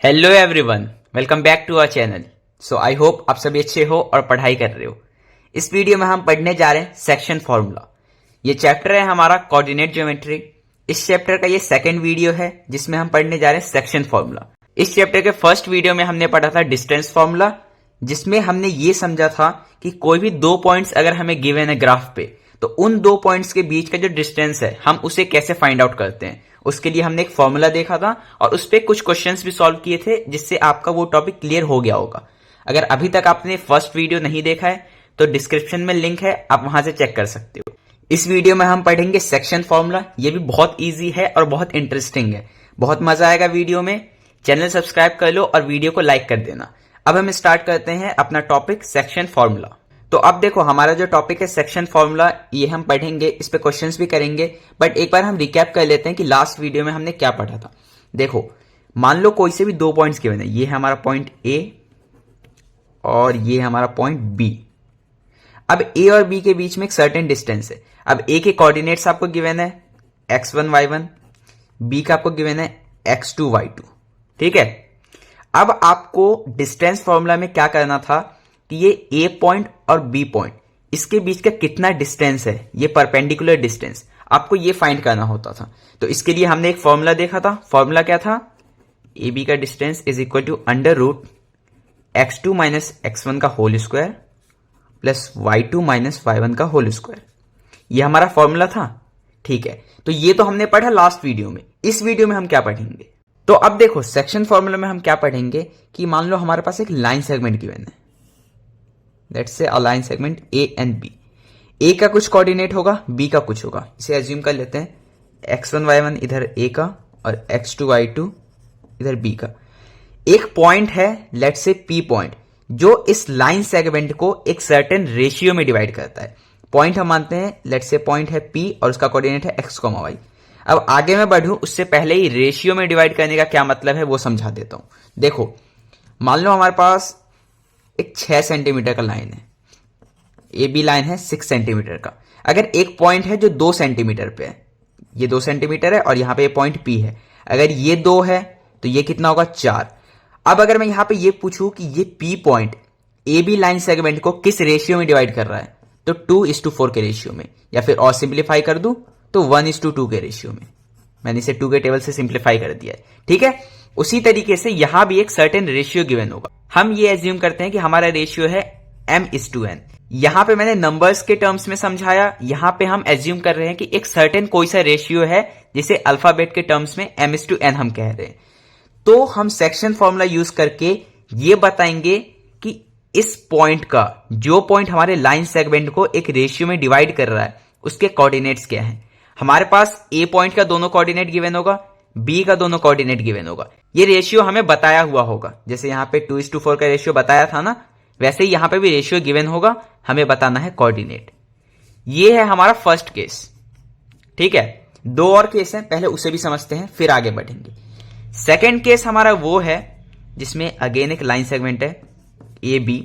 Hello everyone, welcome back to our channel. So I hope आप सभी अच्छे हो और पढ़ाई कर रहे हो। इस वीडियो में हम पढ़ने जा रहे हैं सेक्शन फॉर्मूला। ये चैप्टर है हमारा कोऑर्डिनेट ज्योमेट्री। इस चैप्टर का ये सेकंड वीडियो है जिसमें हम पढ़ने जा रहे हैं सेक्शन फॉर्मूला। इस चैप्टर के फर्स्ट वीडियो में हमने पढ़ा था डिस्टेंस फॉर्मूला, जिसमें हमने ये समझा था कि कोई भी दो पॉइंट्स अगर हमें गिवन है ग्राफ पे, तो उन दो पॉइंट्स के बीच का जो डिस्टेंस है हम उसे कैसे फाइंड आउट करते हैं। उसके लिए हमने एक फॉर्मूला देखा था और उस पर कुछ क्वेश्चंस भी सॉल्व किए थे, जिससे आपका वो टॉपिक क्लियर हो गया होगा। अगर अभी तक आपने फर्स्ट वीडियो नहीं देखा है तो डिस्क्रिप्शन में लिंक है, आप वहां से चेक कर सकते हो। इस वीडियो में हम पढ़ेंगे सेक्शन फॉर्मूला। ये भी बहुत ईजी है और बहुत इंटरेस्टिंग है, बहुत मजा आएगा वीडियो में। चैनल सब्सक्राइब कर लो और वीडियो को लाइक कर देना। अब हम स्टार्ट करते हैं अपना टॉपिक सेक्शन फॉर्मूला। तो अब देखो, हमारा जो टॉपिक है सेक्शन फॉर्मूला, ये हम पढ़ेंगे, इस पे क्वेश्चंस भी करेंगे। बट एक बार हम रिकैप कर लेते हैं कि लास्ट वीडियो में हमने क्या पढ़ा था। देखो, मान लो कोई से भी दो पॉइंट्स गिवन है, ये है हमारा पॉइंट ए और ये हमारा पॉइंट बी। अब ए और बी के बीच में एक सर्टेन डिस्टेंस है। अब ए के कोऑर्डिनेट्स आपको गिवन है x1 y1, बी का आपको गिवन है x2 y2। ठीक है, अब आपको डिस्टेंस फॉर्मूला में क्या करना था कि ये ए पॉइंट और बी पॉइंट, इसके बीच का कितना डिस्टेंस है, ये परपेंडिकुलर डिस्टेंस आपको ये फाइंड करना होता था। तो इसके लिए हमने एक फॉर्मूला देखा था। फॉर्मूला क्या था? ए बी का distance is equal to under root x2 minus x1 का whole square plus y2 minus y1 का होल स्क्वायर। ये हमारा फॉर्मूला था। ठीक है, तो ये तो हमने पढ़ा लास्ट वीडियो में। इस वीडियो में हम क्या पढ़ेंगे? तो अब देखो, सेक्शन फॉर्मूला में हम क्या पढ़ेंगे कि मान लो हमारे पास एक लाइन सेगमेंट गिवन है। Let's say a line segment A and B. A का कुछ कोऑर्डिनेट होगा, बी का कुछ होगा। इसे एज्यूम कर लेते हैं x1 y1 इधर ए का और x2 y2 इधर बी का। एक पॉइंट है लेट्स से पी पॉइंट, जो इस लाइन सेगमेंट को एक सर्टेन रेशियो में डिवाइड करता है। पॉइंट हम मानते हैं लेट्स से पॉइंट है पी और उसका कोऑर्डिनेट है x, y। अब आगे मैं बढ़ूं उससे पहले ही रेशियो में डिवाइड करने का क्या मतलब है वो समझा देता हूं। देखो, मान लो हमारे पास एक 6 सेंटीमीटर का लाइन है, ए बी लाइन है 6 सेंटीमीटर का। अगर एक पॉइंट है जो 2 सेंटीमीटर पे है, ये 2 सेंटीमीटर है और यहां पे ये पॉइंट पी है, अगर ये 2 है तो ये कितना होगा? 4। अब अगर मैं यहां पे ये पूछूं कि ये P point A B line segment को किस रेशियो में डिवाइड कर रहा है, तो 2:4 के रेशियो में, या फिर और सिंप्लीफाई कर दूं तो 1:2 के रेशियो में। मैंने इसे 2 के टेबल से सिंप्लीफाई कर दिया है। ठीक है, उसी तरीके से यहां भी एक सर्टेन रेशियो गिवन होगा। हम ये एज्यूम करते हैं कि हमारा रेशियो है m:n। यहां पे मैंने नंबर्स के टर्म्स में समझाया, यहां पे हम एज्यूम कर रहे हैं कि एक सर्टेन कोई सा रेशियो है जिसे अल्फाबेट के टर्म्स में m:n हम कह रहे हैं। तो हम सेक्शन फॉर्मूला यूज करके ये बताएंगे कि इस पॉइंट का, जो पॉइंट हमारे लाइन सेगमेंट को एक रेशियो में डिवाइड कर रहा है, उसके कोऑर्डिनेट्स क्या हैं। हमारे पास ए पॉइंट का दोनों कोऑर्डिनेट गिवन होगा, बी का दोनों कोऑर्डिनेट गिवन होगा। ये रेशियो हमें बताया हुआ होगा, जैसे यहां पे 2:4 का रेशियो बताया था ना, वैसे ही यहां पे भी रेशियो गिवन होगा, हमें बताना है कोऑर्डिनेट। ये है हमारा फर्स्ट केस। ठीक है, दो और केस हैं, पहले उसे भी समझते हैं फिर आगे बढ़ेंगे। सेकेंड केस हमारा वो है जिसमें अगेन एक लाइन सेगमेंट है ए बी,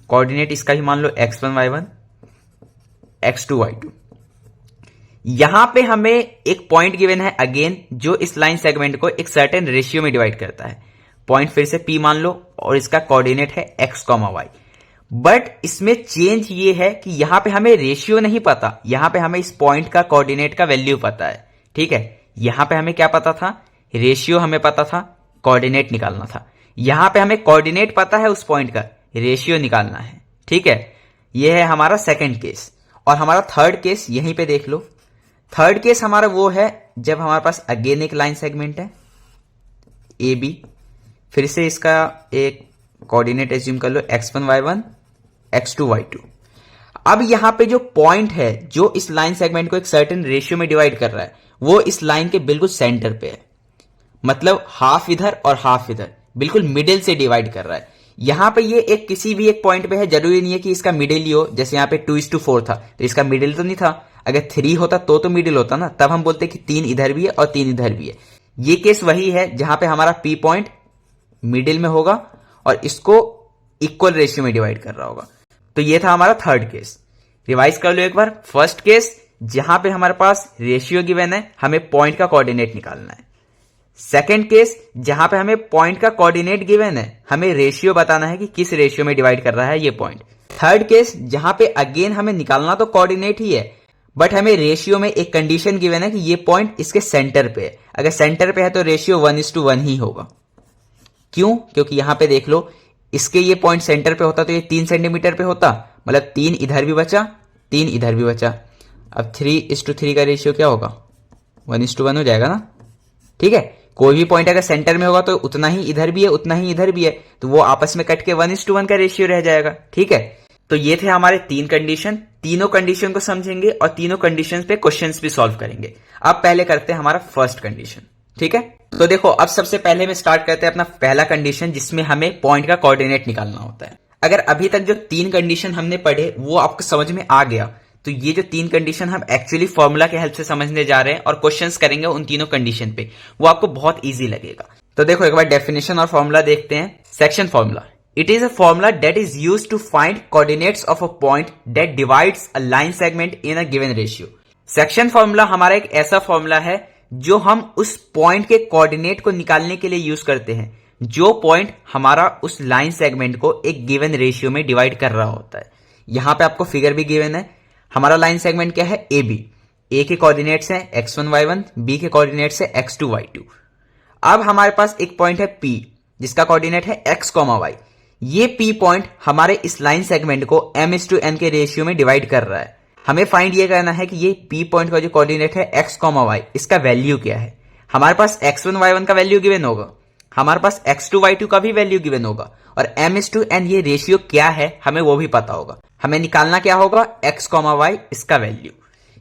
कोऑर्डिनेट इसका ही मान लो x1 y1 x2 y2। यहां पे हमें एक पॉइंट गिवन है अगेन, जो इस लाइन सेगमेंट को एक सर्टेन रेशियो में डिवाइड करता है। पॉइंट फिर से P मान लो और इसका कोऑर्डिनेट है x, y। बट इसमें चेंज ये है कि यहां पे हमें रेशियो नहीं पता, यहां पे हमें इस पॉइंट का कोऑर्डिनेट का वैल्यू पता है। ठीक है, यहां पे हमें क्या पता था? रेशियो हमें पता था, कोऑर्डिनेट निकालना था। यहां पे हमें कोऑर्डिनेट पता है उस पॉइंट का, रेशियो निकालना है। ठीक है, यह है हमारा सेकेंड केस। और हमारा थर्ड केस यहीं पे देख लो। थर्ड केस हमारा वो है जब हमारे पास अगेन एक लाइन सेगमेंट है ए बी, फिर से इसका एक कोऑर्डिनेट एज्यूम कर लो x1 y1 x2 y2। अब यहां पे जो पॉइंट है जो इस लाइन सेगमेंट को एक सर्टेन रेशियो में डिवाइड कर रहा है, वो इस लाइन के बिल्कुल सेंटर पे है। मतलब हाफ इधर और हाफ इधर, बिल्कुल मिडिल से डिवाइड कर रहा है। यहां पे ये एक किसी भी एक पॉइंट पे है, जरूरी नहीं है कि इसका मिडिल ही हो। जैसे यहां पे 2:4 था तो इसका मिडिल तो नहीं था। अगर 3 होता तो मिडिल होता ना, तब हम बोलते कि 3 इधर भी है और 3 इधर भी है। ये केस वही है जहां पे हमारा पी पॉइंट मिडिल में होगा और इसको इक्वल रेशियो में डिवाइड कर रहा होगा। तो ये था हमारा थर्ड केस। रिवाइज कर लो एक बार। फर्स्ट केस जहां पे हमारे पास रेशियो गिवन है, हमें पॉइंट का कोऑर्डिनेट निकालना है। सेकेंड केस जहां पे हमें पॉइंट का कोऑर्डिनेट गिवन है, हमें रेशियो बताना है कि किस रेशियो में डिवाइड कर रहा है ये पॉइंट। थर्ड केस जहां पे अगेन हमें निकालना तो कोऑर्डिनेट ही है, बट हमें रेशियो में एक कंडीशन गिवन है कि ये पॉइंट इसके सेंटर पे है। अगर सेंटर पे है तो रेशियो 1:1 ही होगा। क्यों? क्योंकि यहां पे देख लो, इसके ये पॉइंट सेंटर पे होता तो ये 3 सेंटीमीटर पे होता, मतलब 3 इधर भी बचा, 3 इधर भी बचा। अब 3:3 का रेशियो क्या होगा? 1:1 हो जाएगा ना। ठीक है, कोई भी पॉइंट अगर सेंटर में होगा तो उतना ही इधर भी है, उतना ही इधर भी है, तो वो आपस में कट के 1:1 का रेशियो रह जाएगा। ठीक है, तो ये थे हमारे 3 कंडीशन। तीनों कंडीशन को समझेंगे और तीनों कंडीशन पे क्वेश्चंस भी सॉल्व करेंगे। अब पहले करते हैं हमारा फर्स्ट कंडीशन। ठीक है, तो देखो अब सबसे पहले में स्टार्ट करते हैं अपना पहला कंडीशन, जिसमें हमें पॉइंट का कोऑर्डिनेट निकालना होता है। अगर अभी तक जो 3 कंडीशन हमने पढ़े वो आपको समझ में आ गया, तो ये जो 3 कंडीशन हम एक्चुअली फॉर्मूला के हेल्प से समझने जा रहे हैं और क्वेश्चंस करेंगे उन तीनों कंडीशन पे, वो आपको बहुत इजी लगेगा। तो देखो एक बार डेफिनेशन और फॉर्मूला देखते हैं। Section formula, it is a formula that is used to find coordinates of a point that divides a line segment in a given ratio। Section formula हमारा एक ऐसा फॉर्मूला है जो हम उस पॉइंट के कोऑर्डिनेट को निकालने के लिए यूज करते हैं जो पॉइंट हमारा उस लाइन सेगमेंट को एक गिवन रेशियो में डिवाइड कर रहा होता है। यहां पे आपको फिगर भी गिवन है। हमारा लाइन सेगमेंट क्या है? A B. ए के कोऑर्डिनेट्स हैं x1 y1, बी के कोऑर्डिनेट्स है x2 y2। अब हमारे पास एक पॉइंट है P जिसका कोऑर्डिनेट है x, y। ये P पॉइंट हमारे इस लाइन सेगमेंट को m:n के रेशियो में डिवाइड कर रहा है। हमें फाइंड ये करना है कि ये P पॉइंट का जो कोऑर्डिनेट है x, y, इसका वैल्यू क्या है। हमारे पास x1 y1 का वैल्यू गिवन होगा, हमारे पास x2 y2 का भी वैल्यू गिवन होगा, और m:n ये रेशियो क्या है हमें वो भी पता होगा। हमें निकालना क्या होगा? x, y, इसका वैल्यू।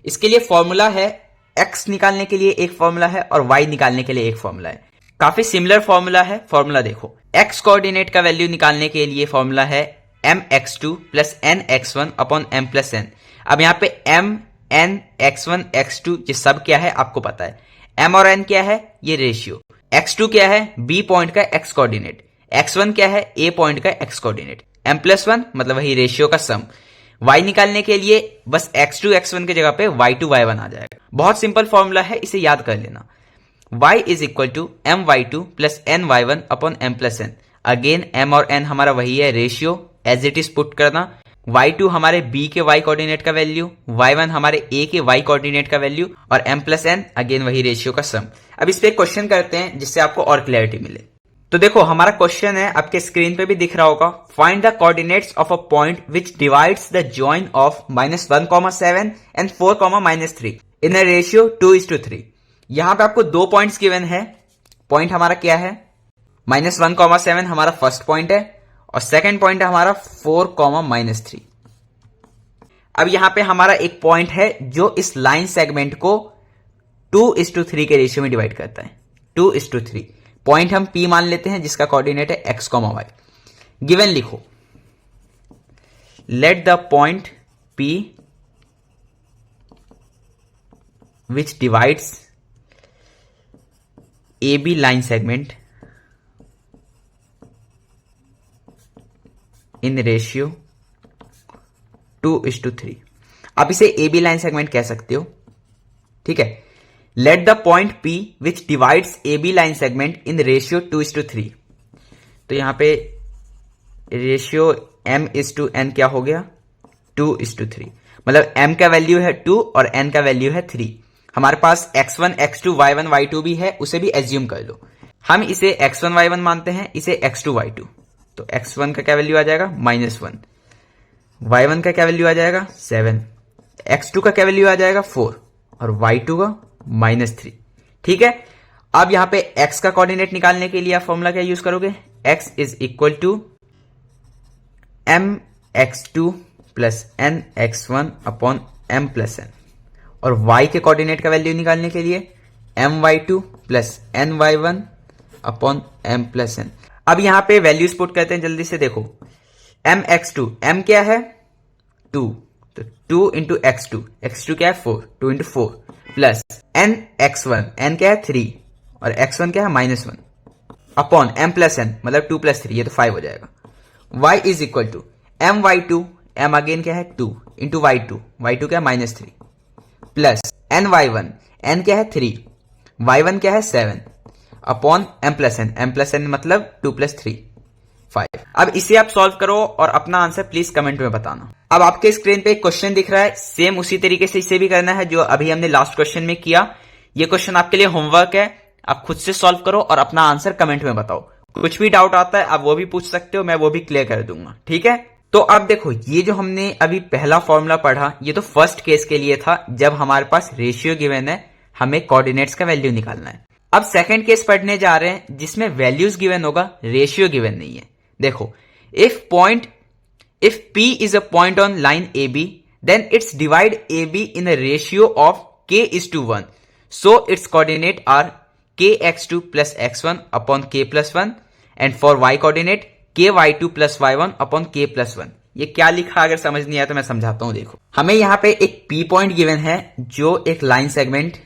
इसके लिए फॉर्मूला है, x निकालने के लिए एक फॉर्मूला है और y निकालने के लिए एक फॉर्मूला है। काफी सिमिलर फॉर्मूला है। फॉर्मूला देखो, x कोऑर्डिनेट का वैल्यू निकालने के लिए फॉर्मूला है mx2 plus nx1 upon m plus n। अब यहां पे m, n, x1, x2 ये सब क्या है आपको पता है। m और n क्या है? ये रेशियो। x2 क्या है? b पॉइंट का x कोऑर्डिनेट। x1 क्या है? a पॉइंट का x कोऑर्डिनेट। m प्लस 1 मतलब वही रेशियो का सम। y निकालने के लिए बस x2 x1 की जगह पे y2 y1 आ जाएगा। बहुत सिंपल फॉर्मूला है, इसे याद कर लेना। y is equal to M Y two plus N Y one upon M plus N. Again m और n हमारा वही है, ratio as it is put करना। y2 हमारे b के y कोऑर्डिनेट का वैल्यू, y1 हमारे a के y कोऑर्डिनेट का वैल्यू, और m प्लस n अगेन वही रेशियो का सम। अब इस पे क्वेश्चन करते हैं जिससे आपको और क्लैरिटी मिले। तो देखो हमारा क्वेश्चन है, आपके स्क्रीन पे भी दिख रहा होगा। Find the coordinates of a point which divides the join of -1,7 and 4,-3 in a ratio 2:3। यहां पे आपको 2 पॉइंट्स गिवन है। पॉइंट हमारा क्या है? -1,7 हमारा फर्स्ट पॉइंट है और सेकंड पॉइंट है हमारा 4,-3। अब यहां पे हमारा एक पॉइंट है जो इस लाइन सेगमेंट को 2:3 के रेशियो में डिवाइड करता है। 2:3 पॉइंट हम P मान लेते हैं जिसका कोऑर्डिनेट है x, y। गिवन लिखो, let the point P which divides AB line segment in ratio 2:3। आप इसे AB लाइन सेगमेंट कह सकते हो। ठीक है, let the point P which divides AB line segment in ratio 2:3। तो यहां पे रेशियो m:n क्या हो गया? 2:3। मतलब m का वैल्यू है 2 और n का वैल्यू है 3। हमारे पास x1, x2, y1, y2 भी है, उसे भी एज्यूम कर लो। हम इसे x1, y1 मानते हैं, इसे x2, y2। तो x1 का क्या वैल्यू आ जाएगा? -1। y1 का क्या वैल्यू आ जाएगा? 7। x2 का क्या वैल्यू आ जाएगा? 4। और y2 का -3। ठीक है, अब यहां पे x का कोऑर्डिनेट निकालने के लिए आप फॉर्मूला क्या यूज करोगे? x is equal to mx2 plus nx1 upon m plus n। और y के कोऑर्डिनेट का वैल्यू निकालने के लिए my2 plus ny1 upon m plus n। अब यहां पे वैल्यूज पुट करते हैं जल्दी से। देखो mx2, m क्या है? 2, तो 2 इंटू x2 क्या है? 4, 2 इंटू 4 प्लस nx1, n क्या है? 3 और x1 क्या है? -1 अपॉन m प्लस n मतलब 2 प्लस 3, ये तो 5 हो जाएगा। y is equal to my2, m again क्या है? 2 इंटू y2 क्या है? -3 प्लस ny1, n क्या है? 3, y1 क्या है? 7। Upon m plus n, m plus n मतलब 2 प्लस 3 5। अब इसे आप सॉल्व करो और अपना आंसर प्लीज कमेंट में बताना। अब आपके स्क्रीन पे एक क्वेश्चन दिख रहा है, सेम उसी तरीके से इसे भी करना है जो अभी हमने लास्ट क्वेश्चन में किया। ये क्वेश्चन आपके लिए होमवर्क है, आप खुद से सॉल्व करो और अपना आंसर कमेंट में बताओ। कुछ भी डाउट आता है आप वो भी पूछ सकते हो, मैं वो भी क्लियर कर दूंगा, ठीक है। तो अब देखो, ये जो हमने अभी पहला फॉर्मूला पढ़ा ये तो फर्स्ट केस के लिए था जब हमारे पास रेशियो गिवन है, हमें कोऑर्डिनेट्स का वैल्यू निकालना है। अब सेकंड केस पढ़ने जा रहे हैं जिसमें वैल्यूज गिवन होगा, रेशियो गिवन नहीं है। देखो, if P is a point on line AB, then its divide AB in a ratio of k:1. So its coordinate are kx2 plus x1 upon k plus 1 and for y coordinate ky2 plus y1 upon k plus 1. ये क्या लिखा, अगर समझ नहीं आया तो मैं समझाता हूं। देखो, हमें यहां पे एक P पॉइंट गिवन है जो एक लाइन सेगमेंट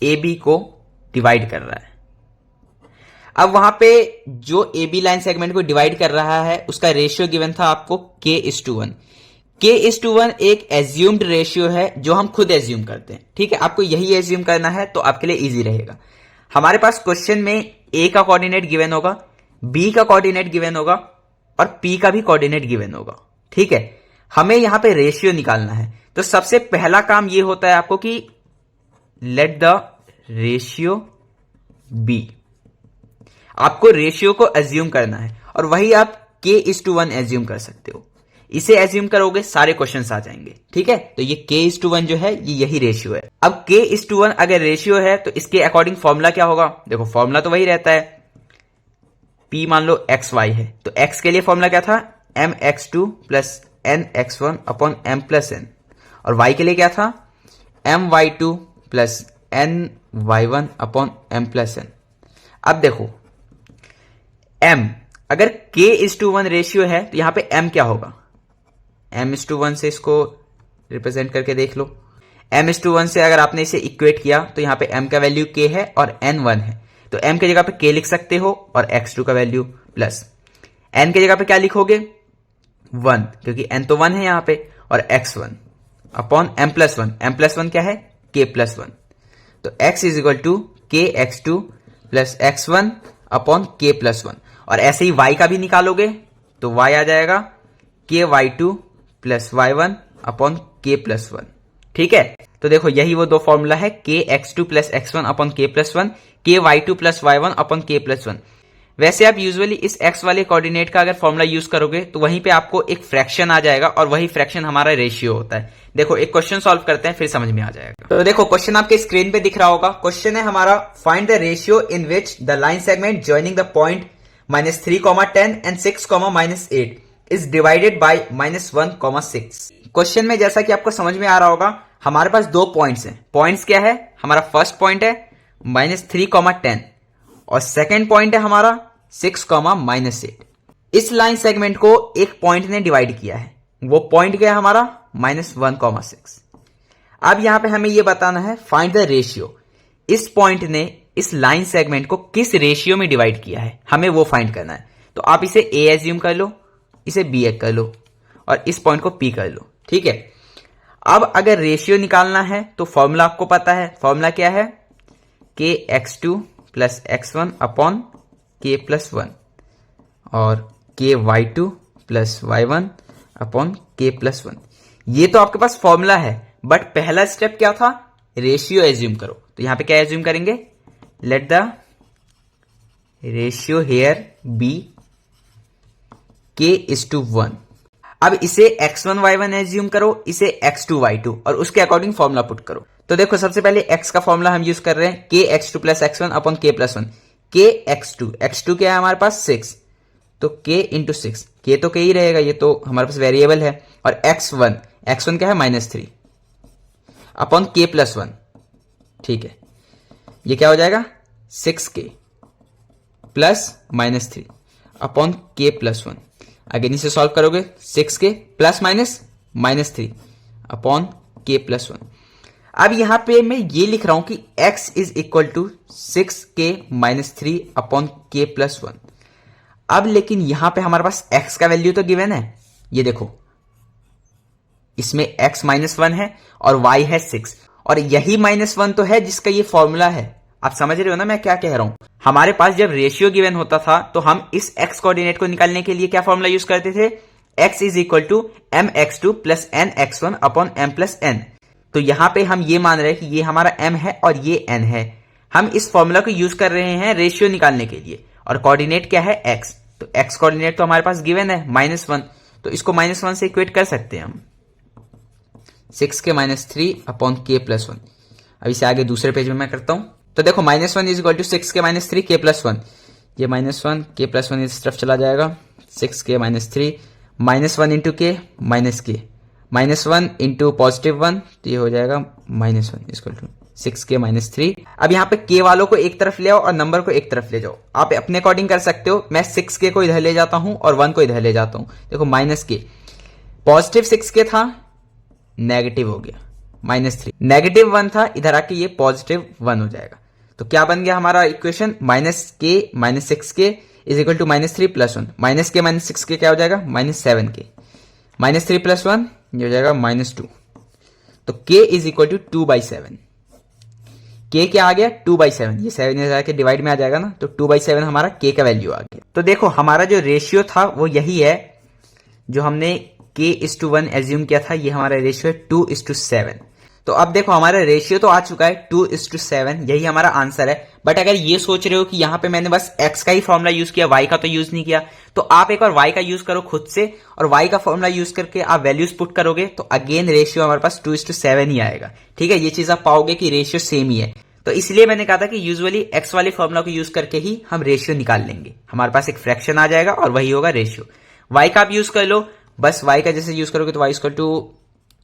AB को डिवाइड कर रहा है। अब वहां पे जो AB लाइन सेगमेंट को डिवाइड कर रहा है उसका रेशियो गिवन था आपको k:1। k:1 एक एज्यूम्ड रेशियो है जो हम खुद एज्यूम करते हैं, ठीक है। आपको यही एज्यूम करना है तो आपके लिए इजी रहेगा। हमारे पास क्वेश्चन में A का कोऑर्डिनेट गिवन होगा, B का कोऑर्डिनेट गिवन होगा और P का भी कोऑर्डिनेट गिवन होगा, ठीक है। हमें यहां पे रेशियो निकालना है, तो सबसे पहला काम ये होता है आपको कि लेट द रेशियो बी। आपको रेशियो को एज्यूम करना है और वही आप k:1 एज्यूम कर सकते हो। इसे एज्यूम करोगे सारे क्वेश्चंस आ जाएंगे, ठीक है। तो ये k:1 जो है ये यही रेशियो है। अब k:1 अगर रेशियो है तो इसके अकॉर्डिंग फॉर्मूला क्या होगा? देखो, फॉर्मूला तो वही रहता है, p मान लो xy है तो x के लिए फॉर्मूला क्या था? mx2 plus nx1 upon m plus n, और y के लिए क्या था? my2 plus ny1 upon m plus n। अब देखो, m अगर k:1 रेशियो है तो यहां पे m क्या होगा? m:1 से इसको रिप्रेजेंट करके देख लो। m:1 से अगर आपने इसे इक्वेट किया तो यहां पे m का वैल्यू k है और n 1 है, तो m की जगह पे k लिख सकते हो और x2 का वैल्यू प्लस n की जगह पे क्या लिखोगे? 1, क्योंकि n तो 1 है यहां पे, और x1 upon m plus 1। m plus 1 क्या है? k plus 1। तो x is equal to kx2 plus x1 upon k plus 1। और ऐसे ही y का भी निकालोगे तो y आ जाएगा ky2 plus y1 upon k plus 1, ठीक है। तो देखो, यही वो दो फॉर्मूला है, kx2 plus x1 upon k plus 1, ky2 plus y1 upon k plus 1। वैसे आप यूजुअली इस x वाले कोऑर्डिनेट का अगर फॉर्मूला यूज करोगे तो वहीं पे आपको एक फ्रैक्शन आ जाएगा और वही फ्रैक्शन हमारा रेशियो होता है। देखो, एक क्वेश्चन सॉल्व करते हैं फिर समझ में आ जाएगा। तो देखो, क्वेश्चन आपके स्क्रीन पे दिख रहा होगा। क्वेश्चन है हमारा, find the ratio in which the line segment joining the point -3, 10 and 6, -8 is divided by -1, 6। Question में जैसा कि आपको समझ में आ रहा होगा, हमारे पास दो पॉइंट्स हैं। पॉइंट्स क्या है? हमारा फर्स्ट पॉइंट है -3, 10 और सेकेंड पॉइंट है हमारा 6, -8। इस लाइन सेगमेंट को एक पॉइंट ने डिवाइड किया है, वो पॉइंट क्या है हमारा? -1, 6। अब यहां पे हमें यह बताना है फाइंड द रेशियो। इस पॉइंट ने इस लाइन सेगमेंट को किस रेशियो में डिवाइड किया है, हमें वो फाइंड करना है। तो आप इसे a एज्यूम कर लो, इसे b कर लो और इस पॉइंट को p कर लो, ठीक है। अब अगर रेशियो निकालना है तो फॉर्मूला आपको पता है। फॉर्मूला क्या है? kx2 plus x1 upon k plus 1 और ky2 plus y1 upon k plus 1। ये तो आपके पास फॉर्मूला है, बट पहला स्टेप क्या था? रेशियो एज्यूम करो। तो यहां पे क्या एज्यूम करेंगे? Let the ratio here be k:1। अब इसे x1 y1 एज्यूम करो, इसे x2 y2 और उसके अकॉर्डिंग फॉर्मूला पुट करो। तो देखो, सबसे पहले x का फॉर्मूला हम यूज कर रहे हैं kx2 plus x1 upon k plus 1। kx2 क्या है हमारे पास? 6, तो k इंटू 6, k तो k ही रहेगा, ये तो हमारे पास वेरिएबल है। और x1 क्या है? -3 अपॉन k प्लस 1, ठीक है। ये क्या हो जाएगा? 6k plus -3 upon k plus 1। Again इसे सॉल्व करोगे, 6k plus -3 upon k plus 1। अब यहां पे मैं ये लिख रहा हूं कि x is equal to 6k -3 upon k plus 1। अब लेकिन यहां पे हमारे पास x का वैल्यू तो गिवन है, ये देखो, इसमें x -1 है और y है 6, और यही -1 तो है जिसका ये फॉर्मूला है। आप समझ रहे हो ना मैं क्या कह रहा हूं? हमारे पास जब रेशियो गिवन होता था तो हम इस x कोऑर्डिनेट को निकालने के लिए क्या फॉर्मूला यूज करते थे, x is equal to mx2 plus nx1 upon m plus n। तो यहां पे हम ये मान रहे हैं कि ये हमारा m है और ये n है। हम इस फॉर्मूला को यूज कर रहे हैं रेशियो निकालने के लिए, और कोऑर्डिनेट क्या है x, तो x कोऑर्डिनेट तो हमारे पास गिवन है -1, तो इसको -1 से इक्वेट कर सकते हैं हम, 6k-3 अपॉन k प्लस 1। अब इसे आगे दूसरे पेज में मैं करता हूं। तो देखो -1 is equal to 6k-3 k plus 1, ये -1 k प्लस 1 इस तरफ चला जाएगा, 6k-3 -1 into k minus k, -1 into +1, तो ये हो जाएगा -1 इक्वल टू 6k-3। अब यहाँ पे k वालों को एक तरफ ले आओ और नंबर को एक तरफ ले जाओ, आप अपने अकॉर्डिंग कर सकते हो। मैं 6k को इधर ले जाता हूं और 1 को इधर ले जाता हूं। देखो -k, पॉजिटिव 6k था, नेगेटिव हो गया -3, नेगेटिव 1 था, इधर आके ये +1 हो जाएगा। तो क्या बन गया हमारा equation, -k -6k is equal to -3 plus 1, -k -6k क्या हो जाएगा, -7k, -3 प्लस 1 ये हो जाएगा -2। तो k is equal to 2/7। k क्या आ गया, 2/7, ये 7 इधर आके डिवाइड में आ जाएगा ना, तो 2/7 हमारा k का वैल्यू आ गया। तो देखो हमारा जो रेशियो था वो यही है, जो हमने k:1 एज्यूम किया था, ये हमारा रेशियो है 2:7। तो अब देखो हमारा रेशियो तो आ चुका है 2:7, यही हमारा आंसर है। बट अगर ये सोच रहे हो कि यहां पे मैंने बस x का ही फॉर्मूला यूज किया, y का तो यूज नहीं किया, तो आप एक बार y का यूज करो खुद से, और y का फॉर्मूला यूज करके आप वैल्यूज पुट करोगे तो अगेन रेशियो हमारे पास 2:7 ही आएगा। ठीक है, ये चीज आप पाओगे कि रेशियो सेम ही है। तो इसलिए मैंने कहा था कि यूजुअली x वाले फॉर्मूला को यूज करके ही हम रेशियो निकाल लेंगे, हमारे पास एक फ्रैक्शन आ जाएगा और वही होगा रेशियो। y का आप यूज कर लो, बस y का जैसे यूज करोगे तो y equal to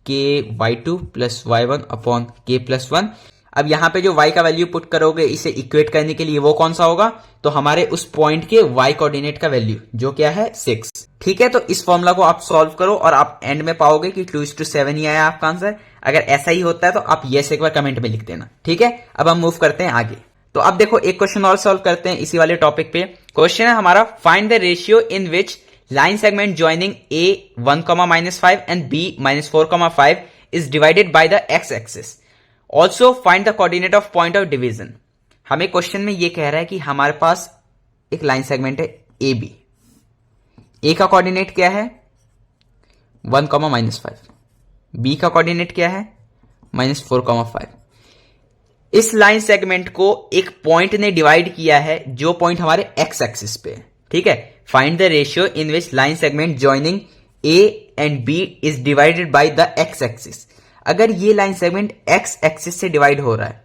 k/2 plus y1 upon k plus 1। अब यहां पे जो y का वैल्यू पुट करोगे इसे इक्वेट करने के लिए, वो कौन सा होगा, तो हमारे उस पॉइंट के y कोऑर्डिनेट का वैल्यू जो क्या है 6। ठीक है, तो इस फॉर्मूला को आप सॉल्व करो और आप एंड में पाओगे कि 2:7 ही आया आपका आंसर। अगर ऐसा ही होता है तो आप यस एक बार कमेंट में लिख देना। ठीक है, अब हम मूव करते हैं आगे। तो अब देखो एक क्वेश्चन और सॉल्व करते हैं इसी वाले टॉपिक पे। क्वेश्चन है हमारा, find the ratio in which line segment joining A 1, -5 and B -4, 5 is divided by the x-axis. Also find the coordinate of point of division. हमें क्वेश्चन में ये कह रहा है कि हमारे पास एक लाइन सेगमेंट है AB, A का कोऑर्डिनेट क्या है 1, -5, B का कोऑर्डिनेट क्या है -4, 5। इस लाइन सेगमेंट को एक पॉइंट ने डिवाइड किया है जो पॉइंट हमारे x एक्सिस पे है। ठीक है, find the ratio in which line segment joining A and B is divided by the x axis. अगर ये लाइन सेगमेंट x एक्सिस से डिवाइड हो रहा है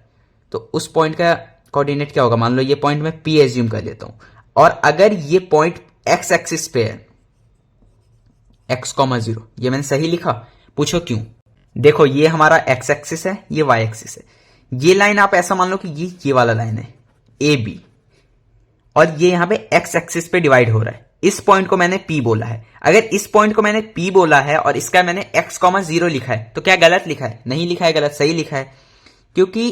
तो उस पॉइंट का कोऑर्डिनेट क्या होगा, मान लो ये पॉइंट मैं P एज्यूम कर लेता हूं, और अगर ये पॉइंट x एक्सिस पे है x, 0, ये मैंने सही लिखा, पूछो क्यों। देखो ये हमारा x एक्सिस है, ये y एक्सिस है, ये लाइन आप ऐसा मान लो कि ये वाला लाइन है AB, और ये यहां पे x एक्सिस पे डिवाइड हो रहा है। इस पॉइंट को मैंने P बोला है। अगर इस पॉइंट को मैंने P बोला है और इसका मैंने x, 0 लिखा है, तो क्या गलत लिखा है, नहीं लिखा है गलत, सही लिखा है। क्योंकि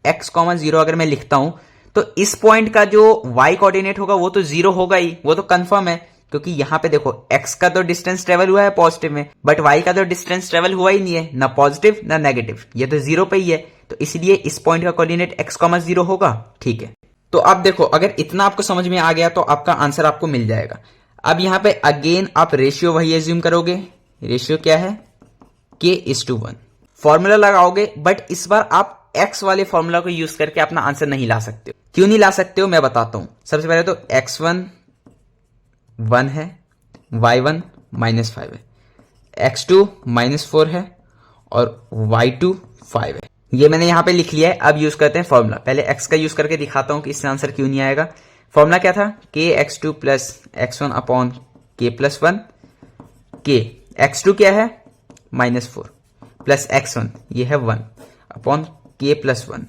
x, 0 अगर मैं लिखता हूं तो इस पॉइंट का जो y कोऑर्डिनेट होगा वो तो 0 होगा ही, वो तो कंफर्म है। क्योंकि यहां पे देखो x का तो डिस्टेंस ट्रेवल हुआ है पॉजिटिव में, बट y का तो डिस्टेंस ट्रेवल हुआ ही नहीं है, ना पॉजिटिव ना नेगेटिव, ये तो 0 पे ही है। तो इसलिए इस पॉइंट का कोऑर्डिनेट x, 0 होगा। ठीक है, तो अब देखो अगर इतना आपको समझ में आ गया तो आपका आंसर आपको मिल जाएगा। अब यहां पे अगेन आप रेशियो वही एज्यूम करोगे, रेशियो क्या है k:1, फॉर्मूला लगाओगे, बट इस बार आप x वाले फॉर्मूला को यूज करके अपना आंसर नहीं ला सकते हो। क्यों नहीं ला सकते हो मैं बताता हूं। सबसे पहले तो x1 1 है, y1 -5 है, x2 -4 है और y2 5 है। ये मैंने यहां पे लिख लिया है। अब यूज करते हैं फॉर्मूला। पहले x का यूज करके दिखाता हूं कि इससे आंसर क्यों नहीं आएगा। फॉर्मूला क्या था, kx2 plus x1 upon k plus 1, k x2 क्या है -4 प्लस x1 ये है 1 upon k plus 1।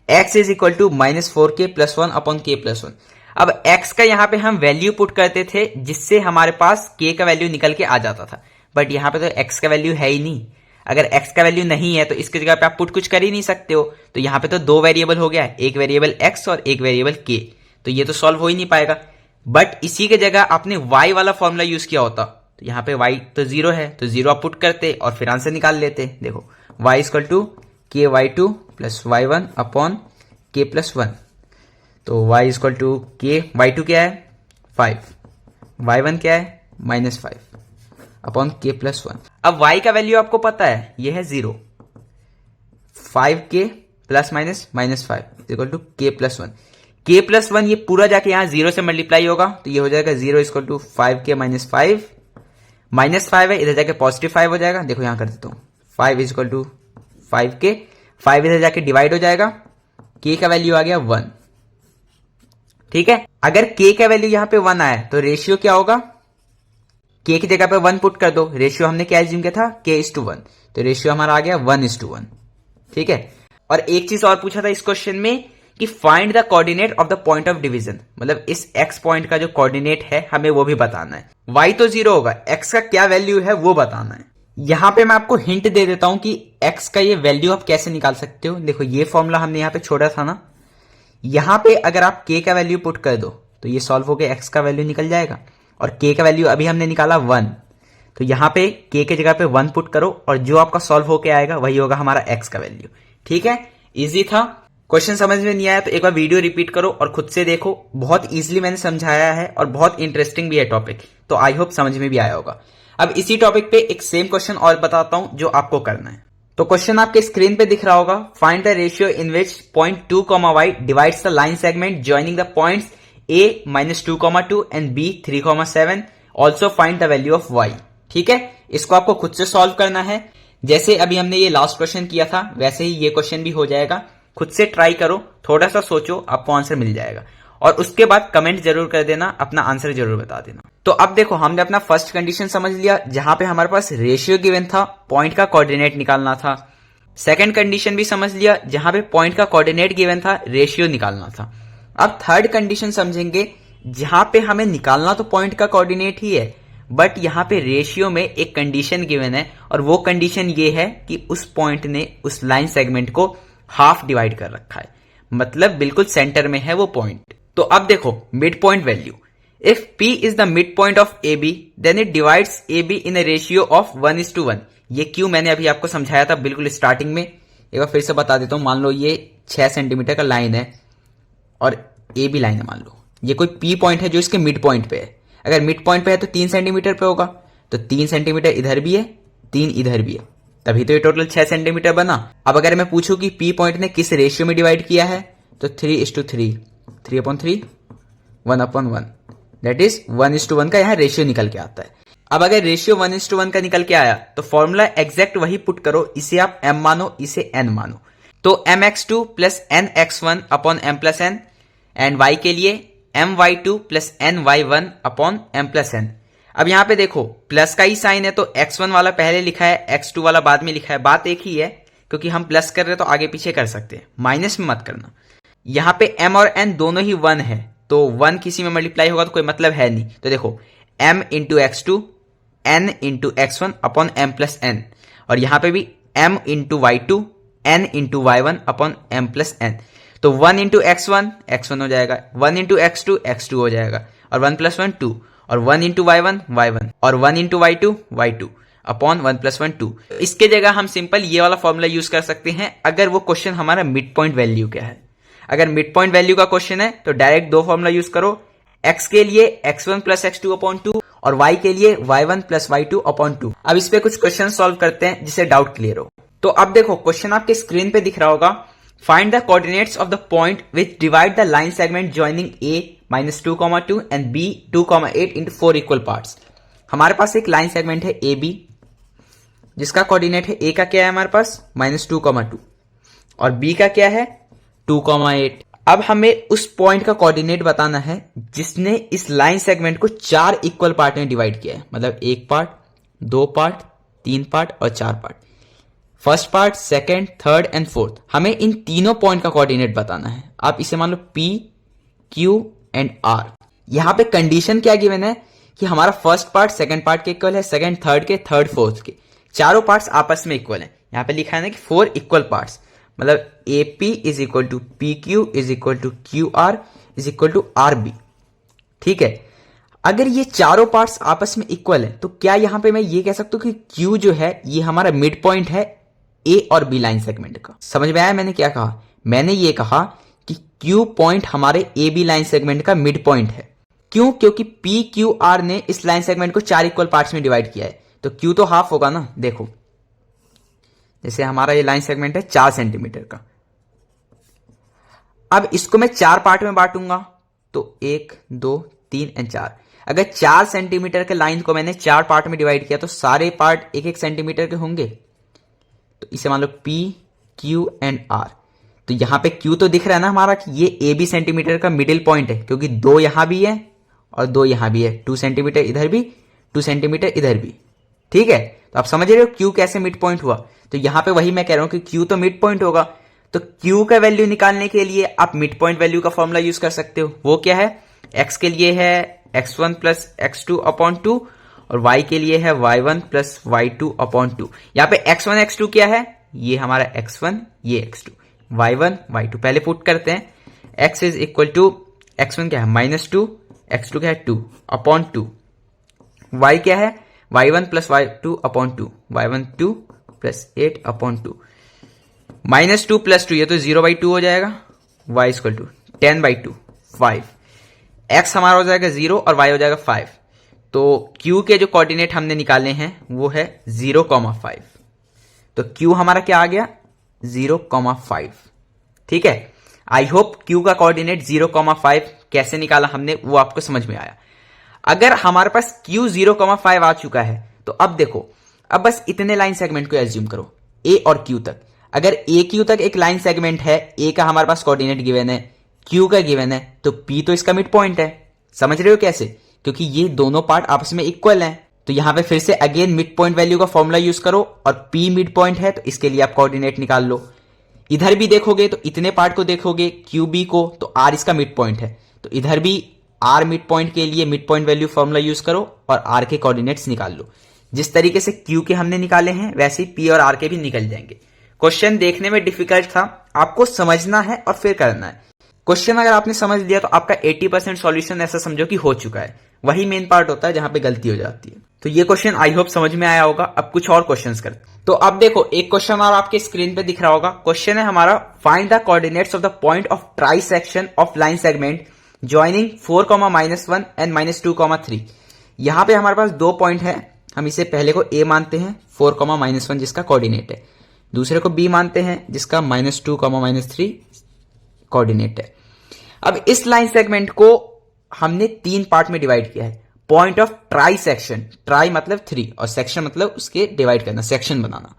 x is equal to -4k plus 1 upon k plus 1। अब x का यहां पे हम वैल्यू पुट करते थे जिससे हमारे पास k का वैल्यू निकल के आ जाता था, बट यहां पे तो x का वैल्यू है ही नहीं। अगर x का वैल्यू नहीं है तो इसकी जगह पे आप पुट कुछ कर ही नहीं सकते हो। तो यहां पे तो दो वेरिएबल हो गया, एक वेरिएबल x और एक वेरिएबल k, तो ये तो सॉल्व हो ही नहीं पाएगा। बट इसी के जगह आपने y वाला फॉर्मूला यूज किया होता तो यहाँ पे y तो 0 है, तो 0 आप पुट करते और फिर आंसर निकाल लेते। देखो y equal to K Y two plus Y one upon K plus one. तो y equal to K Y two क्या है 5, वाई वन क्या है -5 अपॉन के प्लस वन। अब y का वैल्यू आपको पता है ये है 0, 5k plus minus -5 equal to K plus one. K plus one ये पूरा जाके यहां 0 से मल्टीप्लाई होगा, तो ये हो जाएगा 0 इक्वल टू 5k -5, -5 है इधर जाके +5 हो जाएगा। देखो यहां कर देता हूं 5 इक्वल टू 5k, 5 इधर जाके डिवाइड हो जाएगा, k का वैल्यू आ गया 1। ठीक है, अगर k का वैल्यू यहां पे 1 आया तो रेशियो क्या होगा, k की जगह पे 1 पुट कर दो। रेशियो हमने क्या एज्यूम किया था k:1, तो रेशियो हमारा आ गया 1:1। ठीक है, और एक चीज और पूछा था इस क्वेश्चन में कि find the coordinate of the point of division, मतलब इस x पॉइंट का जो कोऑर्डिनेट है हमें वो भी बताना है। y तो 0 होगा, x का क्या वैल्यू है वो बताना है। यहां पे मैं आपको हिंट दे देता हूं कि x का ये वैल्यू आप कैसे निकाल सकते हो। देखो ये फॉर्मूला हमने यहां पे छोड़ा था ना, यहां पे अगर आप k का वैल्यू पुट कर दो तो ये सॉल्व होकर x का वैल्यू निकल जाएगा, और k का वैल्यू अभी हमने निकाला 1, तो यहां पे k की जगह पे 1 पुट करो और जो आपका सॉल्व होके आएगा वही होगा हमारा x का वैल्यू। ठीक है, इजी था। क्वेश्चन समझ में नहीं आया तो एक बार वीडियो रिपीट करो और खुद से देखो, बहुत इजीली मैंने समझाया है और बहुत इंटरेस्टिंग भी है टॉपिक, तो आई होप समझ में भी आया होगा। अब इसी टॉपिक पे एक सेम क्वेश्चन और बताता हूं जो आपको करना है। तो क्वेश्चन आपके स्क्रीन पे दिख रहा होगा, find the ratio in which point 2, y divides the line segment joining the points a -2, and b 3, 7। Also find the value of y। ठीक है, इसको आपको खुद से सॉल्व करना है। जैसे अभी हमने ये लास्ट क्वेश्चन किया था वैसे ही ये क्वेश्चन भी हो जाएगा। खुद से ट्राई करो, थोड़ा सा सोचो, आपको आंसर मिल जाएगा, और उसके बाद कमेंट जरूर कर देना, अपना आंसर जरूर बता देना। तो अब देखो हमने अपना फर्स्ट कंडीशन समझ लिया जहां पे हमारे पास रेशियो गिवन था, पॉइंट का कोऑर्डिनेट निकालना था। सेकंड कंडीशन भी समझ लिया जहां पे पॉइंट का कोऑर्डिनेट गिवन था, रेशियो निकालना था। अब थर्ड कंडीशन समझेंगे जहां पे हमें निकालना तो पॉइंट का कोऑर्डिनेट ही है, बट यहां पे रेशियो में एक कंडीशन गिवन है, और वो कंडीशन ये है कि उस पॉइंट ने उस लाइन सेगमेंट को हाफ डिवाइड कर रखा है, मतलब बिल्कुल सेंटर में है वो पॉइंट। तो अब देखो mid point value, if P is the mid point of AB then it divides AB in a ratio of 1:1। ये क्यों मैंने अभी आपको समझाया था बिल्कुल स्टार्टिंग में, एक बार फिर से बता देता हूं। मान लो ये 6 सेंटीमीटर का लाइन है और AB लाइन है, मान लो ये कोई P पॉइंट है जो इसके मिड पॉइंट पे है। अगर मिड पॉइंट पे है तो 3 सेंटीमीटर पे होगा, तो 3 सेंटीमीटर इधर भी है, 3 इधर भी है, तभी तो ये टोटल 6 सेंटीमीटर बना। अब अगर मैं पूछूं कि P पॉइंट ने किस रेशियो में डिवाइड किया है, तो 3:3, 3/3, 1/1, दैट इज 1:1 का यहाँ रेशियो निकल के आता है। अब अगर रेशियो 1:1 का निकल के आया तो फॉर्मूला एग्जैक्ट वही पुट करो, इसे आप m मानो, इसे n मानो। तो mx2 plus nx1 upon m plus n, and y के लिए my2 plus ny1 upon m plus n। अब यहां पे देखो प्लस का ही साइन है, तो x1 वाला पहले लिखा है, x2 वाला बाद में लिखा है। बात एक ही है, क्योंकि हम प्लस कर रहे हैं तो आगे पीछे कर सकते हैं, माइनस में मत करना। यहां पे m और n दोनों ही 1 है, तो 1 किसी में मल्टीप्लाई होगा तो कोई मतलब है नहीं। तो देखो m into x2 n into x1 upon m plus n, और यहां पे भी m into y2 n into y1 upon m plus n। तो 1 इंटू x1 x1 हो जाएगा, 1 इंटू x2 x2 हो जाएगा, और 1 प्लस 1 2, और 1 इंटू y1 y1, और 1 into y2 y2 upon 1 plus 1 2। इसके जगह हम सिंपल ये वाला फॉर्मूला यूज कर सकते हैं अगर वो क्वेश्चन हमारा मिड पॉइंट वैल्यू क्या है। अगर मिड पॉइंट वैल्यू का क्वेश्चन है तो डायरेक्ट दो फॉर्मूला यूज करो, x के लिए x1 प्लस x2 अपॉन 2, और y के लिए y1 प्लस y2 अपॉन 2। अब इस पे कुछ क्वेश्चन सॉल्व करते हैं जिससे डाउट क्लियर हो। तो अब देखो क्वेश्चन आपके स्क्रीन पे दिख रहा होगा, find the coordinates of the point which divide the line segment joining a -2, 2 and b 2, 8 into 4 equal parts. हमारे पास एक लाइन सेगमेंट है AB जिसका कोऑर्डिनेट है, a का क्या है हमारे पास -2, 2, और b का क्या है 2, 8। अब हमें उस पॉइंट का कोऑर्डिनेट बताना है जिसने इस लाइन सेगमेंट को 4 इक्वल पार्ट में डिवाइड किया है, मतलब 1 पार्ट, 2 पार्ट, 3 पार्ट और 4 part. First part, second, third and fourth, हमें इन तीनों पॉइंट का कोऑर्डिनेट बताना है। आप इसे मान लो P, Q एंड R। यहां पे कंडीशन क्या गिवन है कि हमारा फर्स्ट पार्ट सेकंड पार्ट के इक्वल है, सेकंड थर्ड के, थर्ड फोर्थ के, चारों पार्ट्स आपस में इक्वल है। यहां पे लिखा है ना कि 4 इक्वल पार्ट्स, मतलब AP is equal to PQ is equal to QR is equal to RB। ठीक है, अगर ये चारों पार्ट्स आपस में इक्वल है तो क्या यहां पे मैं ये कह सकता हूं कि Q जो है ये हमारा मिड पॉइंट है ए और बी लाइन सेगमेंट का। समझ में आया मैंने क्या कहा? मैंने ये कहा कि Q पॉइंट हमारे ए बी लाइन सेगमेंट का मिड पॉइंट है। क्यों? क्योंकि पी क्यू आर ने इस लाइन सेगमेंट को 4 इक्वल पार्ट्स में डिवाइड किया है, तो Q तो हाफ होगा ना। देखो जैसे हमारा ये लाइन सेगमेंट है 4 सेंटीमीटर का, अब इसको मैं 4 पार्ट में बांटूंगा तो 1 2 3 एंड 4। अगर 4 सेंटीमीटर के लाइन को मैंने 4 पार्ट में डिवाइड किया तो सारे पार्ट 1 1 सेंटीमीटर के होंगे। तो इसे मान लो P Q एंड R। तो यहां पे Q तो दिख रहा है ना हमारा कि ये ए बी सेंटीमीटर का मिडिल पॉइंट है, क्योंकि 2 यहां भी है और 2 यहां भी है, 2 सेंटीमीटर इधर भी 2 सेंटीमीटर इधर भी। ठीक है, तो आप समझ रहे हो Q कैसे मिड पॉइंट हुआ। तो यहां पे वही मैं कह रहा हूं कि Q तो मिड पॉइंट होगा। तो Q का वैल्यू निकालने के लिए आप मिड पॉइंट वैल्यू का फॉर्मूला यूज कर सकते हो। वो क्या है? x के लिए है x1 प्लस x2 अपॉन 2 और y के लिए है y1 प्लस y2 अपॉन 2। यहां पे x1 x2 क्या है? ये हमारा x1 ये x2, y1 y2 पहले पुट करते हैं। x is equal to x1 क्या है -2, x2 क्या है 2 अपॉन 2, y क्या है y1 plus y2 upon 2, y1 2 plus 8 upon 2, -2 plus 2 ये तो 0/2 हो जाएगा, y इक्वल टू 10/2 5, x हमारा हो जाएगा 0 और y हो जाएगा 5। तो q के जो कोऑर्डिनेट हमने निकाले हैं वो है 0,5। तो q हमारा क्या आ गया 0,5। ठीक है, आई होप q का कोऑर्डिनेट 0,5 कैसे निकाला हमने वो आपको समझ में आया। अगर हमारे पास q 0,5 आ चुका है तो अब देखो, अब बस इतने लाइन सेगमेंट को एज्यूम करो a और q तक। अगर a q तक एक लाइन सेगमेंट है, a का हमारे पास कोऑर्डिनेट गिवन है, q का गिवन है, तो p तो इसका मिड पॉइंट है। समझ रहे हो कैसे? क्योंकि ये दोनों पार्ट आपस में इक्वल हैं। तो यहां पे फिर से अगेन मिड पॉइंट वैल्यू का फॉर्मूला यूज करो और p मिड पॉइंट है तो इसके लिए आप कोऑर्डिनेट निकाल लो। इधर भी देखोगे तो इतने पार्ट को देखोगे QB को तो R इसका मिड पॉइंट है, तो इधर भी R मिड पॉइंट के लिए mid point value formula use करो और R के कोऑर्डिनेट्स निकाल लो। जिस तरीके से Q के हमने निकाले हैं वैसे ही P और R के भी निकल जाएंगे। क्वेश्चन देखने में डिफिकल्ट था, आपको समझना है और फिर करना है। क्वेश्चन अगर आपने समझ लिया तो आपका 80% सॉल्यूशन ऐसा समझो कि हो चुका है। वही मेन पार्ट होता है जहां पे गलती हो जाती है। तो ये क्वेश्चन आई होप समझ में आया होगा। अब कुछ और क्वेश्चंस करते हैं। तो अब देखो एक क्वेश्चन और आपके स्क्रीन पे दिख रहा होगा। क्वेश्चन है हमारा, find the coordinates of the point of try section of line segment joining 4,-1 and -2,3। यहां पे हमारे पास 2 पॉइंट है, हम इसे पहले को A मानते हैं 4,-1 जिसका कोऑर्डिनेट है, दूसरे को B मानते हैं जिसका -2,-3 कोऑर्डिनेट है। अब इस लाइन सेगमेंट को हमने 3 पार्ट में डिवाइड किया है। Point of try section, try मतलब 3 और सेक्शन मतलब उसके डिवाइड करना, सेक्शन बनाना।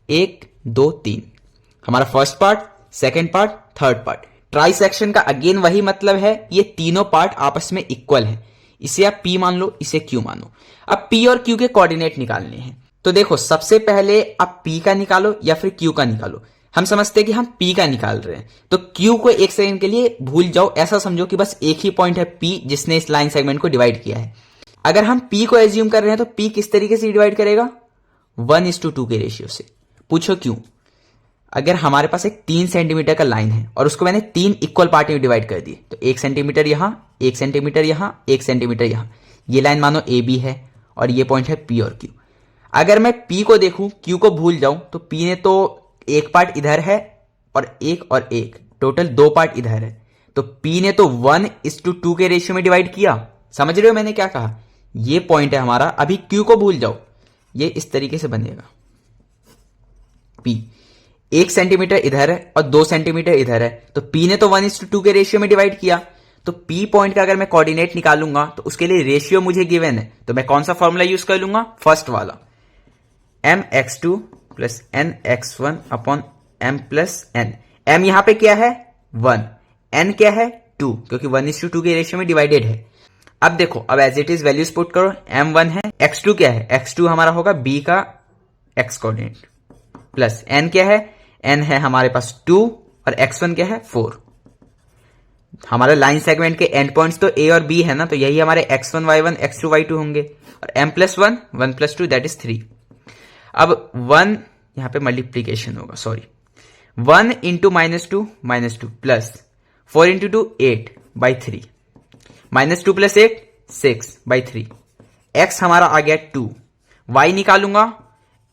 1 2 3 हमारा first part, second part, third part. Try section का अगेन वही मतलब है, ये तीनों पार्ट आपस में इक्वल है। इसे आप P मान लो, इसे Q मानो। अब P और Q के कोऑर्डिनेट निकालने हैं। तो देखो सबसे पहले आप P का निकालो या फिर Q का निकालो। हम समझते हैं कि हम P का निकाल रहे हैं, तो Q को एक सेकंड के लिए भूल जाओ, ऐसा समझो कि बस एक ही पॉइंट है P जिसने इस लाइन सेगमेंट को डिवाइड किया है। अगर हम P को एज्यूम कर रहे हैं तो P किस तरीके से डिवाइड करेगा? 1:2 के रेशियो से। पूछो क्यों? अगर हमारे पास एक 3 सेंटीमीटर का लाइन है और उसको मैंने 3 इक्वल पार्ट में डिवाइड कर दी, तो 1 सेंटीमीटर यहां, 1 सेंटीमीटर यहां, 1 सेंटीमीटर यहां। ये लाइन मानो AB है और ये पॉइंट है P और Q। अगर मैं P को देखूं, Q को भूल जाऊं, तो P ने तो एक पार्ट इधर है और एक, टोटल 2 पार्ट इधर है। तो P ने तो 1:2 के रेशियो में डिवाइड किया। समझ रहे हो मैंने क्या कहा? ये पॉइंट है हमारा। अभी Q को भूल जाओ, ये इस तरीके से बनेगा। P 1 सेंटीमीटर इधर है और 2 सेंटीमीटर इधर है, तो P ने तो 1:2 के रेशियो में डिवाइड किया। तो P पॉइंट का अगर मैं कोऑर्डिनेट निकालूंगा तो उसके लिए रेशियो मुझे गिवन है, तो मैं कौन सा फॉर्मूला यूज कर लूंगा? फर्स्ट वाला, mx2 plus nx1 upon m plus n। m यहां पे क्या है? 1, n क्या है? 2, क्योंकि 1:2 के रेशियो में डिवाइडेड है। अब देखो, अब as it is values put करो। m1 है, x2 क्या है? x2 हमारा होगा b का x कोऑर्डिनेट, प्लस n क्या है? n है हमारे पास 2 और x1 क्या है? 4। हमारे लाइन सेगमेंट के एंड पॉइंट्स तो a और b है ना, तो यही हमारे x1 y1 x2 y2 होंगे। और m plus 1 1 plus 2 that is 3। अब 1 यहां पे मल्टीप्लीकेशन होगा, sorry, 1 into -2 plus 4 into 2 8/3, -2 plus 8 6/3। x हमारा आ गया 2, y निकालूंगा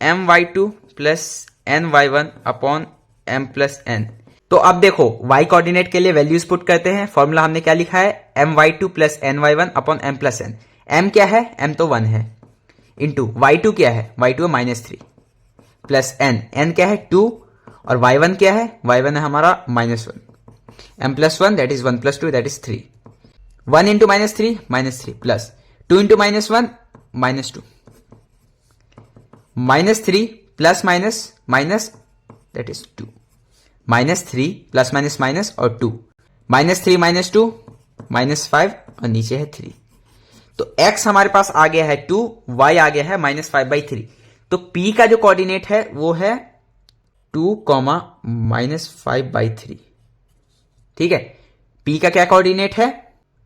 my2 plus ny1 upon m plus n। तो अब देखो y कोऑर्डिनेट के लिए वैल्यूज पुट करते हैं। फॉर्मूला हमने क्या लिखा है, my2 plus ny1 upon m plus n। m क्या है, m तो 1 है, इंटू y2 क्या है, y2 है -3 प्लस n क्या है 2 और y1 क्या है, y1 है हमारा -1, m plus 1 that is 1 plus 2 that is 3। 1 into -3 plus 2 into -1 -2 -3 plus minus that is 2 -3 plus minus और 2 -3 -2 -5 और नीचे है 3। तो x हमारे पास आ गया है 2, y आ गया है -5/3। तो p का जो कोऑर्डिनेट है वो है 2, -5/3। ठीक है, p का क्या कोऑर्डिनेट है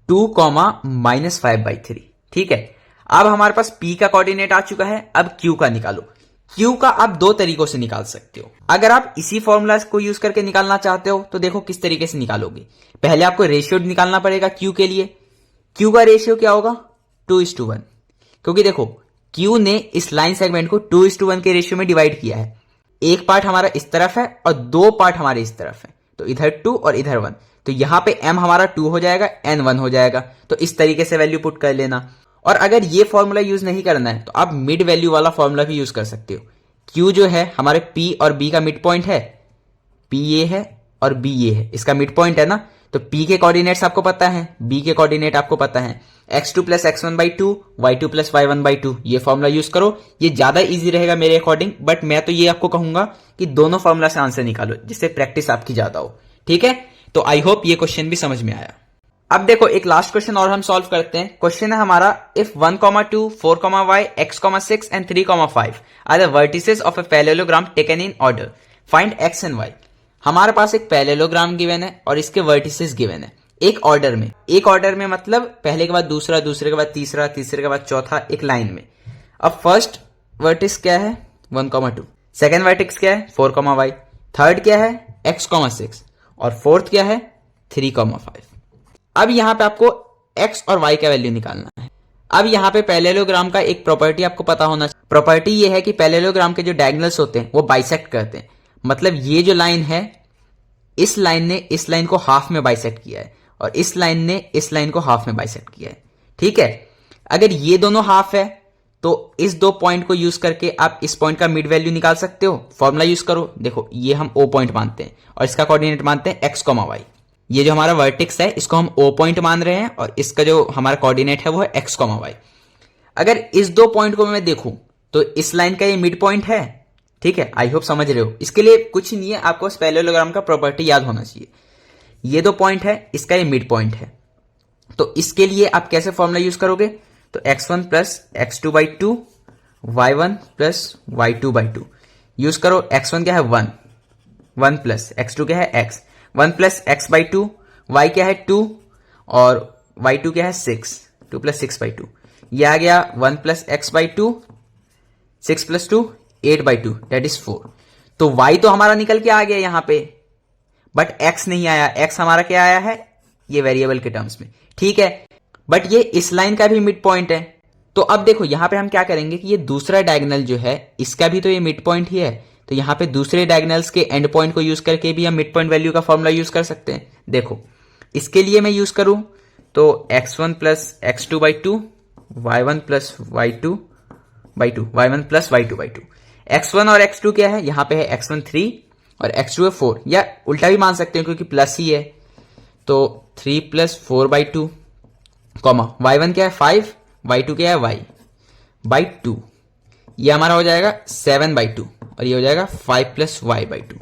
2, -5/3। ठीक है, अब हमारे पास p का कोऑर्डिनेट आ चुका है। अब q का निकालो। q का आप दो तरीकों से निकाल सकते हो। अगर आप इसी फॉर्मूला को यूज करके निकालना चाहते हो तो देखो किस तरीके से निकालोगे। पहले आपको रेशियो निकालना पड़ेगा q के लिए। q का रेशियो क्या होगा 2:1, क्योंकि देखो q ने इस लाइन सेगमेंट को 2:1 के रेशियो में डिवाइड किया है। एक पार्ट हमारा इस तरफ है और दो पार्ट हमारे इस तरफ है, तो इधर 2 और इधर 1। तो यहां पे m हमारा 2 हो जाएगा, n 1 हो जाएगा। तो इस तरीके से वैल्यू पुट कर लेना। और अगर ये फॉर्मूला यूज नहीं करना है तो आप मिड वैल्यू वाला फॉर्मूला भी यूज कर सकते हो। q जो है हमारे p और b का मिड पॉइंट है, p ये है और b ये है, इसका मिड पॉइंट है ना। तो p के कोऑर्डिनेट्स आपको पता है, b के कोऑर्डिनेट आपको पता है, x2 plus x1/2 y2 plus y1/2। ये फॉर्मूला यूज करो, ये ज्यादा इजी रहेगा मेरे अकॉर्डिंग। बट मैं तो ये आपको कहूंगा कि दोनों फॉर्मूला से आंसर निकालो, जिससे प्रैक्टिस आपकी ज्यादा हो। ठीक है, तो आई होप ये क्वेश्चन भी समझ में आया। अब देखो एक लास्ट क्वेश्चन और हम सॉल्व करते हैं। क्वेश्चन है हमारा, if 1, 2, 4, y, x, 6 and 3, 5 are the vertices of a parallelogram taken in order, find x and y। हमारे पास एक पैरेललोग्राम गिवन है और इसके वर्टिसेस गिवन है एक ऑर्डर में। एक ऑर्डर में मतलब पहले के बाद दूसरा, दूसरे के बाद तीसरा, तीसरे के बाद चौथा, एक लाइन में। अब फर्स्ट वर्टिस क्या है 1, 2, सेकेंड वर्टिक्स क्या है 4, y, थर्ड क्या है x, 6 और फोर्थ क्या है 3, 5। अब यहां पे आपको x और y का वैल्यू निकालना है। अब यहां पे पैरेललोग्राम का एक प्रॉपर्टी आपको पता होना चाहिए। प्रॉपर्टी ये है कि पैरेललोग्राम के जो डायगोनल्स होते हैं वो बाइसेक्ट करते हैं। मतलब ये जो लाइन है, इस लाइन ने इस लाइन को हाफ में बाइसेक्ट किया है और इस लाइन ने इस लाइन को हाफ में बाइसेक्ट किया है। ठीक है, अगर ये दोनों हाफ है तो इस दो पॉइंट को यूज करके आप इस पॉइंट का मिड वैल्यू निकाल सकते हो। फॉर्मूला यूज करो। देखो ये हम O पॉइंट मानते हैं और इसका कोऑर्डिनेट मानते हैं x, y। ये जो हमारा वर्टेक्स है इसको हम O पॉइंट मान रहे हैं और इसका जो हमारा कोऑर्डिनेट है वो है x, y। अगर इस दो पॉइंट को मैं देखूं तो इस लाइन का ये मिड पॉइंट है। ठीक है, आई होप समझ रहे हो। इसके लिए कुछ नहीं है, आपको पैरेललोग्राम का प्रॉपर्टी याद होना चाहिए। ये दो पॉइंट है, इसका ये मिड पॉइंट है। तो इसके लिए आप कैसे फॉर्मूला यूज करोगे, तो x1 plus x2/2 y1 plus y2/2 use करो। x1 क्या है 1 प्लस x2 क्या है x, 1 प्लस x/2, y क्या है 2 और y2 क्या है 6, 2 प्लस 6/2। ये आ गया 1 plus x/2, 6 plus 2 8/2 that is 4। तो y तो हमारा निकल के आ गया यहां पे, बट x नहीं आया। x हमारा क्या आया है, ये वेरिएबल के टर्म्स में। ठीक है, बट ये इस लाइन का भी मिड पॉइंट है। तो अब देखो यहां पे हम क्या करेंगे कि ये दूसरा डायगोनल जो है इसका भी तो ये मिड पॉइंट ही है। तो यहां पे दूसरे डायगोनल्स के एंड पॉइंट को यूज करके भी हम मिड पॉइंट वैल्यू का फॉर्मूला यूज कर सकते हैं। देखो इसके लिए मैं यूज करूं तो x1 plus x2/2 y1 plus y2/2 y1 plus y2/2। x1 और x2 क्या है, यहां पे है x1 3 और x2 है 4, या उल्टा भी मान सकते हैं क्योंकि प्लस ही है। तो 3 प्लस 4/2 कॉमा y1 क्या है 5, y2 क्या है y/2। ये हमारा हो जाएगा 7/2 और ये हो जाएगा 5 प्लस y/2।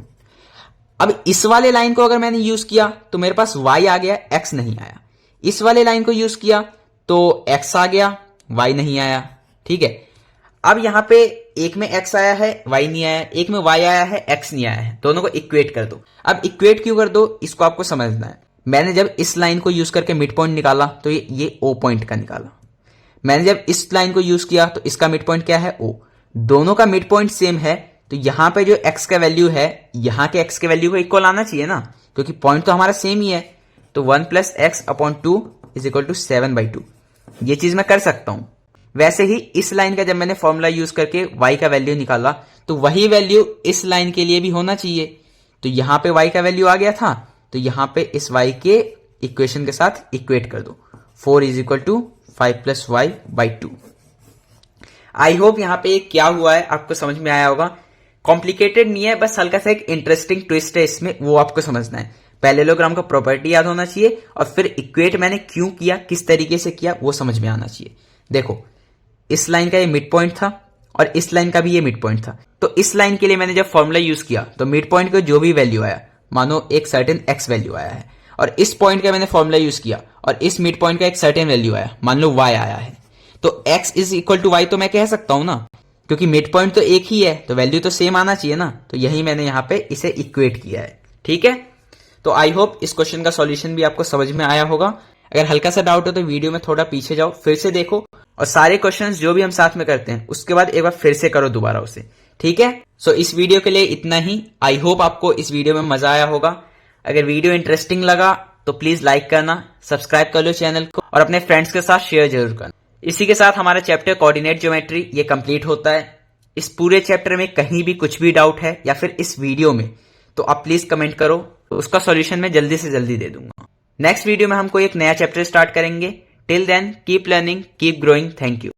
अब इस वाले लाइन को अगर मैंने यूज किया तो मेरे पास y आ गया, x नहीं आया। इस वाले लाइन को यूज किया तो x आ गया, y नहीं आया। ठीक है, अब यहां पे एक में x आया है y नहीं आया, एक में y आया है x नहीं आया है। दोनों को इक्वेट कर दो। अब इक्वेट क्यों कर दो, इसको आपको समझना है। मैंने जब इस लाइन को यूज करके मिड पॉइंट निकाला तो ये O पॉइंट का निकाला। मैंने जब इस लाइन को यूज किया तो इसका मिड पॉइंट क्या है O। दोनों का मिड पॉइंट सेम है, तो यहां पे जो x का वैल्यू है यहां के x के वैल्यू को इक्वल आना चाहिए ना, क्योंकि पॉइंट तो हमारा सेम ही है। तो 1 plus x upon 2 is equal to 7/2। ये चीज मैं कर सकता हूं। वैसे ही इस लाइन का जब मैंने फॉर्मूला यूज करके y का वैल्यू निकाला तो वही वैल्यू इस लाइन के लिए भी होना चाहिए। तो यहां पे y का वैल्यू आ गया था, तो यहां पे इस y के इक्वेशन के साथ इक्वेट कर दो। 4 is equal to 5 plus y by 2। I hope यहां पे क्या हुआ है आपको समझ में आया होगा। कॉम्प्लिकेटेड नहीं है, बस हल्का सा एक इंटरेस्टिंग ट्विस्ट है इसमें, वो आपको समझना है। पैरेललोग्राम का प्रॉपर्टी याद होना चाहिए और फिर इक्वेट मैंने क्यों किया, किस तरीके से किया, वो समझ में आना चाहिए। देखो, इस लाइन का ये मिड पॉइंट था और इस लाइन का भी ये मिड पॉइंट था। तो इस लाइन के लिए मैंने जब फॉर्मूला यूज किया तो मिड पॉइंट का जो भी वैल्यू आया, मानो एक सर्टेन एक्स वैल्यू आया है, और इस पॉइंट का मैंने फॉर्मूला यूज किया और इस मिड पॉइंट का एक सर्टेन वैल्यू आया, मान लो y आया है, तो x is equal to y तो मैं कह सकता हूं ना, क्योंकि मिड पॉइंट तो एक ही है तो वैल्यू तो सेम आना चाहिए ना। तो यही मैंने यहां पे इसे इक्वेट किया है। ठीक है, तो आई होप इस क्वेश्चन का सॉल्यूशन भी आपको समझ में आया होगा। अगर हल्का सा डाउट हो तो वीडियो में थोड़ा पीछे जाओ, फिर से देखो और सारे क्वेश्चंस जो भी हम साथ में करते हैं उसके बाद एक बार फिर से करो दोबारा उसे। ठीक है, सो इस वीडियो के लिए इतना ही। आई होप आपको इस वीडियो में मजा आया होगा। अगर वीडियो इंटरेस्टिंग लगा तो प्लीज लाइक करना, सब्सक्राइब कर लो चैनल को और अपने फ्रेंड्स के साथ शेयर जरूर करना। इसी के साथ हमारा चैप्टर कोऑर्डिनेट ज्योमेट्री ये कंप्लीट होता है। इस पूरे चैप्टर में कहीं भी कुछ भी डाउट है या फिर इस वीडियो में, तो आप प्लीज कमेंट करो, उसका सॉल्यूशन मैं जल्दी से जल्दी दे दूंगा। नेक्स्ट वीडियो में हम कोई एक नया चैप्टर स्टार्ट करेंगे। Till then keep learning, keep growing. Thank you.